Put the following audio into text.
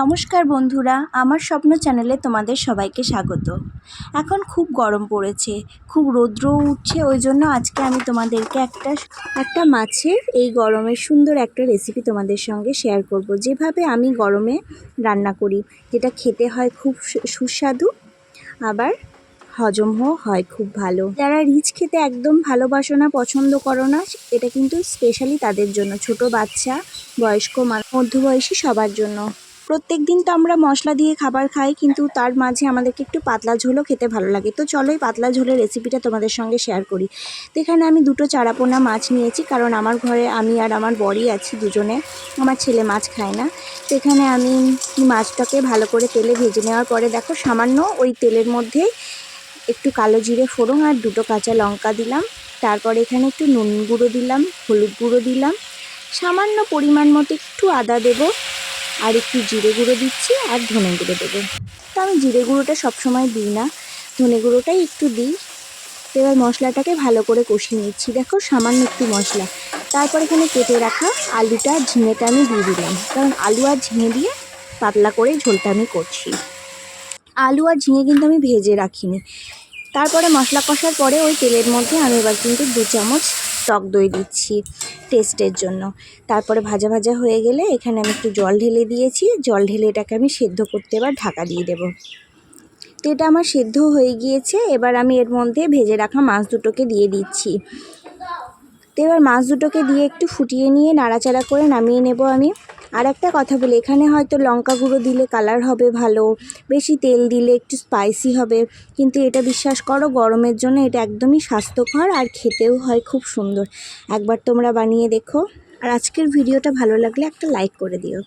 নমস্কার বন্ধুরা, আমার স্বপ্ন চ্যানেলে তোমাদের সবাইকে স্বাগত। এখন খুব গরম পড়েছে, খুব রৌদ্রও উঠছে, ওই জন্য আজকে আমি তোমাদেরকে একটা মাছের এই গরমের সুন্দর একটা রেসিপি তোমাদের সঙ্গে শেয়ার করব, যেভাবে আমি গরমে রান্না করি, যেটা খেতে হয় খুব সুস্বাদু, আবার হজমও হয় খুব ভালো। যারা রিচ খেতে একদম ভালোবাসো না, পছন্দ করো না, এটা কিন্তু স্পেশালি তাদের জন্য, ছোট বাচ্চা, বয়স্ক মানুষ, মধ্যবয়সী সবার জন্য। প্রত্যেক দিন তো আমরা মশলা দিয়ে খাবার খাই, কিন্তু তার মাঝে আমাদেরকে একটু পাতলা ঝোলও খেতে ভালো লাগে। তো চলো এই পাতলা ঝোলের রেসিপিটা তোমাদের সঙ্গে শেয়ার করি। তো এখানে আমি দুটো চারাপোনা মাছ নিয়েছি, কারণ আমার ঘরে আমি আর আমার বরই আছি দুজনে, আমার ছেলে মাছ খায় না। তো এখানে আমি মাছটাকে ভালো করে তেলে ভেজে নেওয়ার পরে দেখো, সামান্য ওই তেলের মধ্যে একটু কালো জিরে ফোড়ন আর দুটো কাঁচা লঙ্কা দিলাম। তারপরে এখানে একটু নুন গুঁড়ো দিলাম, হলুদ গুঁড়ো দিলাম, সামান্য পরিমাণ মতো একটু আদা দেবো, আর একটু জিরে গুঁড়ো দিচ্ছি, আর ধনে গুঁড়ো দেবো। তো আমি জিরে গুঁড়োটা সবসময় দিই না, ধনে গুঁড়োটাই একটু দিই। তো এবার মশলাটাকে ভালো করে কষিয়ে নিচ্ছি। দেখো সামান্য একটু মশলা, তারপর এখানে কেটে রাখা আলুটা আর ঝিঙেটা আমি দিয়ে দিলাম, কারণ আলু আর ঝিঙে দিয়ে পাতলা করে ঝোলটা আমি করছি। আলু আর ঝিঙে কিন্তু আমি ভেজে রাখিনি। তারপরে মশলা কষার পরে ওই তেলের মধ্যে আমি এবার কিন্তু 2 চামচ টক দই দিচ্ছি টেস্টের জন্য। তারপরে ভাজা ভাজা হয়ে গেলে এখানে আমি একটু জল ঢেলে দিয়েছি, জল ঢেলে এটাকে আমি সেদ্ধ করতে এবার ঢাকা দিয়ে দেবো। তো এটা আমার সেদ্ধ হয়ে গিয়েছে, এবার আমি এর মধ্যে ভেজে রাখা মাছ দুটোকে দিয়ে দিচ্ছি। তো এবার মাছ দুটোকে দিয়ে একটু ফুটিয়ে নিয়ে নাড়াচাড়া করে নামিয়ে নেব আমি। আর একটা কথা বলি, এখানে হয়তো লঙ্কা গুঁড়ো দিলে কালার হবে ভালো, বেশি তেল দিলে একটু স্পাইসি হবে, কিন্তু এটা বিশ্বাস করো গরমের জন্য এটা একদমই স্বাস্থ্যকর, আর খেতেও হয় খুব সুন্দর। একবার তোমরা বানিয়ে দেখো। আর আজকের ভিডিওটা ভালো লাগলে একটা লাইক করে দিও।